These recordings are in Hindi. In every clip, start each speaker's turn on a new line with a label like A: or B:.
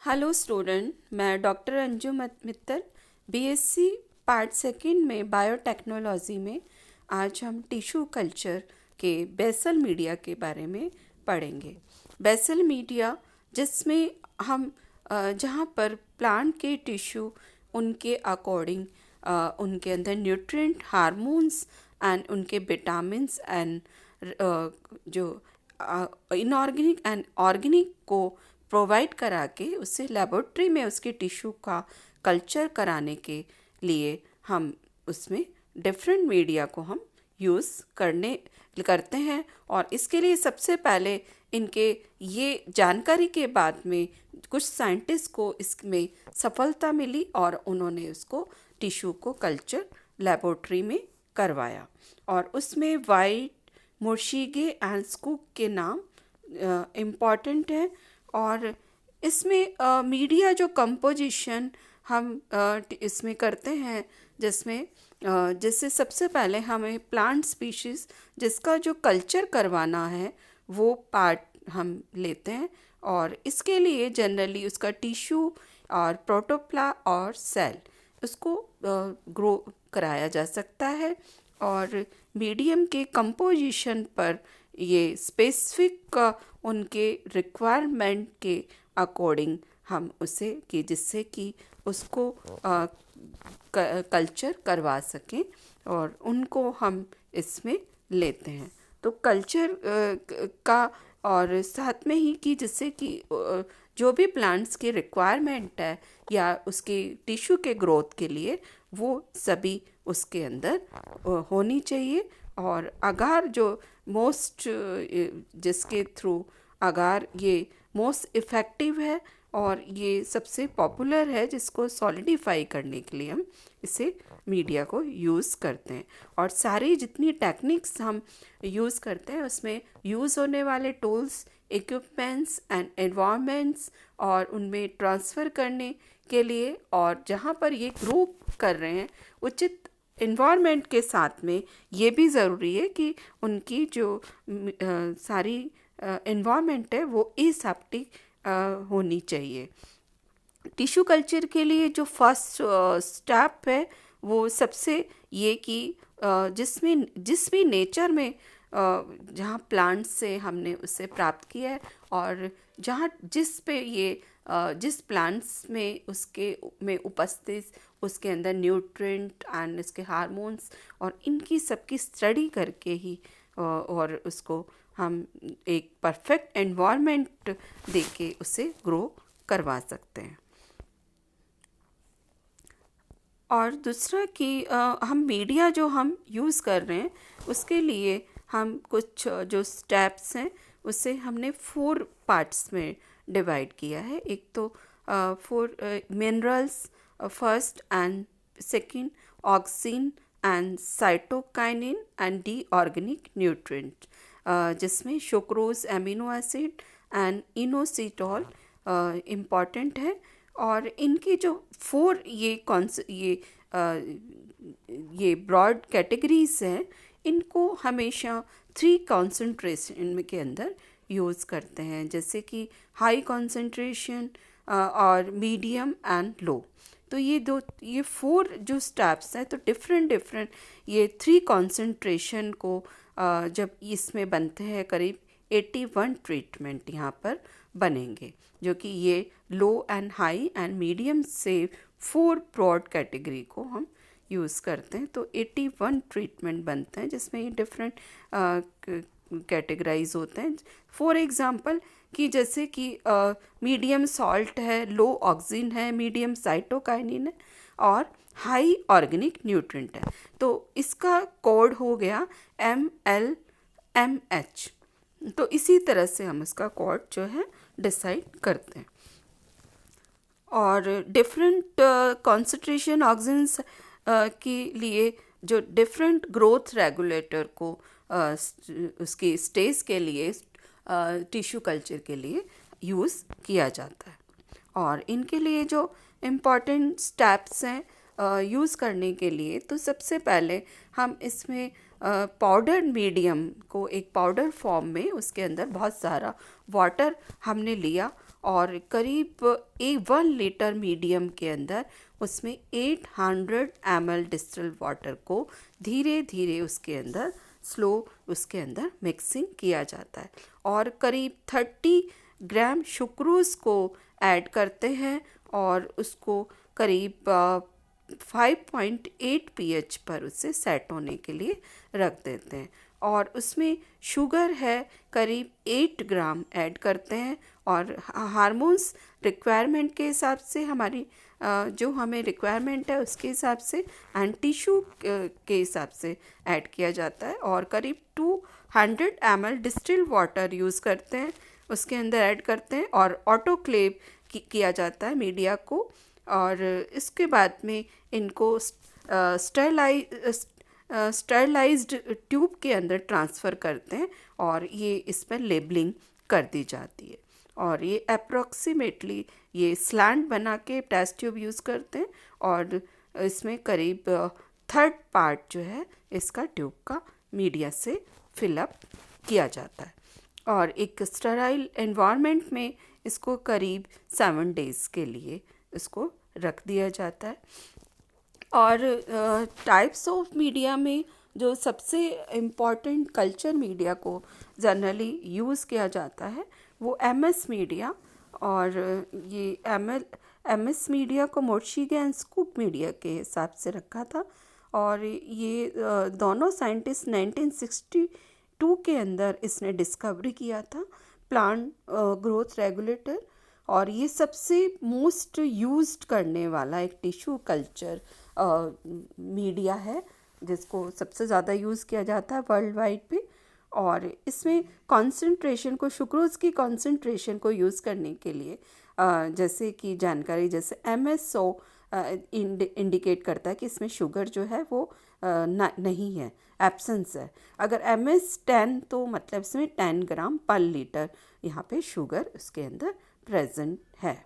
A: हेलो स्टूडेंट, मैं doctor Anju Mittal BSc part second में बायोटेक्नोलॉजी में आज हम टिश्यू कल्चर के बेसल मीडिया के बारे में पढ़ेंगे। बेसल मीडिया जिसमें हम जहाँ पर प्लांट के टिश्यू उनके अकॉर्डिंग उनके अंदर न्यूट्रिएंट हार्मोन्स एंड उनके विटामिन्स एंड जो इनऑर्गेनिक एंड ऑर्गेनिक को प्रोवाइड करा के उससे लेबोरेटरी में उसके टिश्यू का कल्चर कराने के लिए हम उसमें डिफरेंट मीडिया को हम यूज़ करते हैं। और इसके लिए सबसे पहले इनके ये जानकारी के बाद में कुछ साइंटिस्ट को इसमें सफलता मिली और उन्होंने उसको टिश्यू को कल्चर लेबोरेटरी में करवाया और उसमें वाइट, मुर्शिगे एंड स्कूक के नाम इम्पॉर्टेंट है। और इसमें मीडिया जो कंपोजिशन हम इसमें करते हैं जिसमें जैसे सबसे पहले हमें प्लांट स्पीशीज़ जिसका जो कल्चर करवाना है वो पार्ट हम लेते हैं और इसके लिए जनरली उसका टिश्यू और प्रोटोप्ला और सेल उसको ग्रो कराया जा सकता है। और मीडियम के कंपोजिशन पर ये स्पेसिफिक उनके रिक्वायरमेंट के अकॉर्डिंग हम उसे कि जिससे कि उसको कल्चर करवा सकें और उनको हम इसमें लेते हैं। तो कल्चर का और साथ में ही कि जिससे कि जो भी प्लांट्स की रिक्वायरमेंट है या उसके टिश्यू के ग्रोथ के लिए वो सभी उसके अंदर होनी चाहिए। और अगार जो मोस्ट जिसके थ्रू अगार ये मोस्ट इफ़ेक्टिव है और ये सबसे पॉपुलर है जिसको सॉलिडिफाई करने के लिए हम इसे मीडिया को यूज़ करते हैं। और सारी जितनी टेक्निक्स हम यूज़ करते हैं उसमें यूज़ होने वाले टूल्स, इक्विपमेंट्स एंड एनवायरनमेंट्स और उनमें ट्रांसफ़र करने के लिए और जहाँ पर ये ग्रो कर रहे हैं उचित इन्वायरमेंट के साथ में ये भी ज़रूरी है कि उनकी जो सारी इन्वायरमेंट है वो एसेप्टिक होनी चाहिए। टिश्यू कल्चर के लिए जो फर्स्ट स्टेप है वो सबसे ये कि जिस भी नेचर में जहाँ प्लांट से हमने उसे प्राप्त किया है और जहाँ जिस प्लांट्स में उसके में उपस्थित उसके अंदर न्यूट्रिएंट एंड इसके हार्मोन्स और इनकी सबकी स्टडी करके ही और उसको हम एक परफेक्ट एनवायरनमेंट देके उसे ग्रो करवा सकते हैं। और दूसरा कि हम मीडिया जो हम यूज़ कर रहे हैं उसके लिए हम कुछ जो स्टेप्स हैं उसे हमने 4 पार्ट्स में डिवाइड किया है। एक तो 4 minerals, first and second auxin and cytokinin and the organic nutrient जिसमें sucrose, amino acid and inositol important है। और इनके जो 4 ये ब्रॉड कैटेगरीज हैं इनको हमेशा 3 कॉन्सेंट्रेशन के अंदर यूज़ करते हैं जैसे कि हाई कॉन्सेंट्रेशन और मीडियम एंड लो। तो ये 4 जो स्टेप्स हैं तो डिफरेंट ये 3 कॉन्सेंट्रेशन को जब इसमें बनते हैं करीब 81 ट्रीटमेंट यहाँ पर बनेंगे जो कि ये लो एंड हाई एंड मीडियम से 4 ब्रॉड कैटेगरी को हम यूज़ करते हैं। तो 81 ट्रीटमेंट बनते हैं जिसमें ये डिफरेंट कैटेगराइज होते हैं। फॉर एग्ज़ाम्पल कि जैसे कि मीडियम सॉल्ट है, लो ऑक्सीजन है, मीडियम साइटोकाइनिन है और हाई ऑर्गेनिक न्यूट्रिएंट है। तो इसका कोड हो गया MLMH। तो इसी तरह से हम इसका कोड जो है डिसाइड करते हैं। और डिफरेंट कॉन्सेंट्रेशन ऑक्सीजन्स के लिए जो डिफरेंट ग्रोथ रेगुलेटर को उसकी स्टेज के लिए टिश्यू कल्चर के लिए यूज़ किया जाता है। और इनके लिए जो इम्पॉर्टेंट स्टेप्स हैं यूज़ करने के लिए तो सबसे पहले हम इसमें पाउडर मीडियम को एक पाउडर फॉर्म में उसके अंदर बहुत सारा वाटर हमने लिया और करीब 1 लीटर मीडियम के अंदर उसमें 800 ml डिस्टिल वाटर को धीरे धीरे उसके अंदर स्लो उसके अंदर मिक्सिंग किया जाता है और करीब 30 ग्राम सुक्रोज को ऐड करते हैं और उसको करीब 5.8 pH पर उसे सेट होने के लिए रख देते हैं और उसमें शुगर है करीब 8 ग्राम ऐड करते हैं और हार्मोन्स रिक्वायरमेंट के हिसाब से हमारी जो हमें रिक्वायरमेंट है उसके हिसाब से एंड टिश्यू के हिसाब से ऐड किया जाता है और करीब 200 ml डिस्टिल वाटर यूज़ करते हैं उसके अंदर ऐड करते हैं और ऑटोक्लेव किया जाता है मीडिया को और इसके बाद में इनको स्टरलाइज्ड ट्यूब के अंदर ट्रांसफ़र करते हैं और ये इस पर लेबलिंग कर दी जाती है और ये अप्रॉक्सीमेटली ये स्लैंट बना के टेस्ट ट्यूब यूज़ करते हैं और इसमें करीब 1/3 पार्ट जो है इसका ट्यूब का मीडिया से फिलअप किया जाता है और एक स्टराइल एनवायरनमेंट में इसको करीब 7 डेज़ के लिए इसको रख दिया जाता है और टाइप्स ऑफ मीडिया में जो सबसे इम्पॉर्टेंट कल्चर मीडिया को जनरली यूज़ किया जाता है वो एमएस मीडिया और ये एमएस मीडिया को मोर्शिगे एंड स्कूप मीडिया के हिसाब से रखा था और ये दोनों साइंटिस्ट 1962 के अंदर इसने डिस्कवरी किया था प्लांट ग्रोथ रेगुलेटर और ये सबसे मोस्ट यूज्ड करने वाला एक टिश्यू कल्चर मीडिया है जिसको सबसे ज़्यादा यूज़ किया जाता है वर्ल्ड वाइड पे और इसमें कंसंट्रेशन को सुक्रोज की कंसंट्रेशन को यूज़ करने के लिए जैसे कि जानकारी जैसे MSO इंडिकेट करता है कि इसमें शुगर जो है वो नहीं है एब्सेंस है अगर MS10 तो मतलब इसमें 10 ग्राम पर लीटर यहाँ पे शुगर उसके अंदर प्रेजेंट है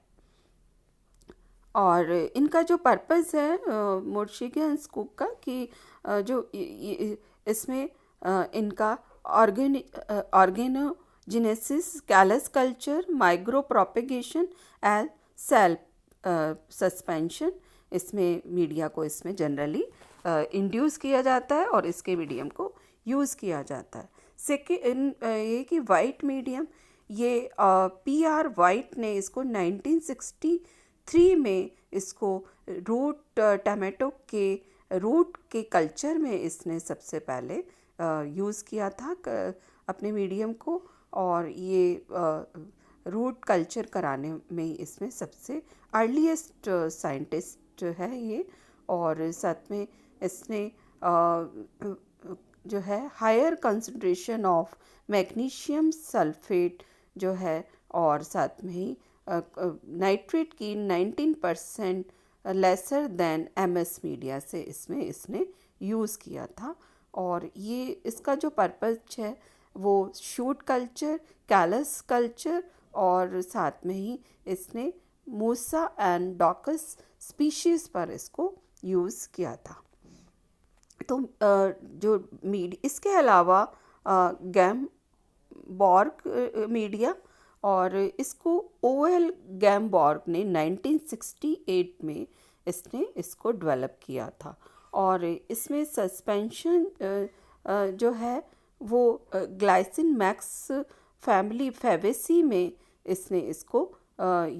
A: और इनका जो पर्पस है मोर्शिगे एंड स्कूप का कि जो इसमें इनका organogenesis callus culture micro propagation and self suspension इसमें मीडिया को इसमें जनरली इंड्यूस किया जाता है और इसके मीडियम को यूज़ किया जाता है सेकेंड ये कि वाइट मीडियम ये PR वाइट ने इसको 1963 में इसको रूट टमाटो के रूट के कल्चर में इसने सबसे पहले यूज़ किया था अपने मीडियम को और ये रूट कल्चर कराने में इसमें सबसे अर्लीस्ट साइंटिस्ट है ये और साथ में इसने जो है higher concentration of magnesium sulphate जो है और साथ में ही नाइट्रेट की 19% लेसर देन MS मीडिया से इसमें इसने यूज़ किया था और ये इसका जो पर्पस है वो शूट कल्चर कैलस कल्चर और साथ में ही इसने मूसा एंड डॉकस स्पीशीज़ पर इसको यूज़ किया था तो जो इसके अलावा गैम्बॉर्ग मीडिया और इसको OL गैम्बॉर्ग ने 1968 में इसने इसको डेवलप किया था और इसमें सस्पेंशन जो है वो ग्लाइसिन मैक्स फैमिली फेवेसी में इसने इसको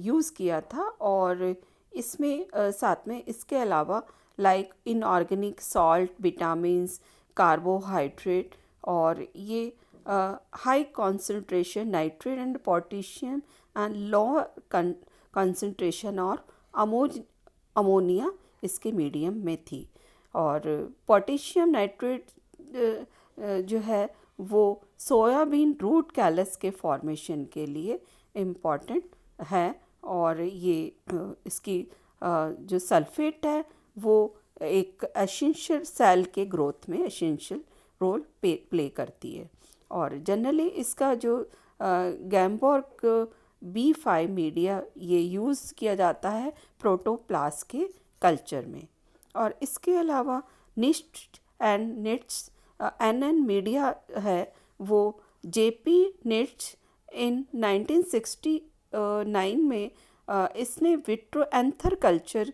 A: यूज़ किया था और इसमें साथ में इसके अलावा like inorganic salt vitamins carbohydrate और ये high concentration nitrate and potassium and low concentration और अमोनिया इसके मीडियम में थी और पोटेशियम नाइट्रेट जो है वो सोयाबीन रूट कैलस के फॉर्मेशन के लिए इम्पॉर्टेंट है और ये इसकी जो सल्फेट है वो एक एसेंशियल सेल के ग्रोथ में एसेंशियल रोल प्ले करती है और जनरली इसका जो गैम्बॉर्ग B5 मीडिया ये यूज़ किया जाता है प्रोटोप्लास्ट के कल्चर में और इसके अलावा निस्ट एंड निट्स NN मीडिया है वो JP निट्स इन 1960 2009 में इसने विट्रो एंथर कल्चर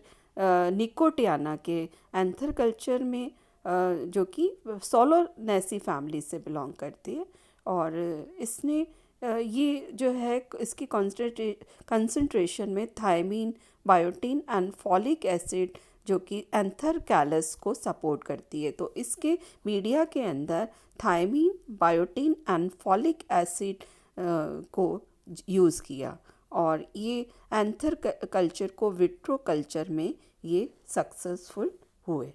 A: निकोटियाना के एंथर कल्चर में जो कि सोलोनेसी फैमिली से बिलोंग करती है, और इसने ये जो है इसकी कंसंट्रेशन में thiamine, biotin and folic acid जो कि एंथर कैलस को सपोर्ट करती है। तो इसके मीडिया के अंदर thiamine, biotin and folic acid को यूज़ किया, और ये एंथर कल्चर को विट्रो कल्चर में ये सक्सेसफुल हुए।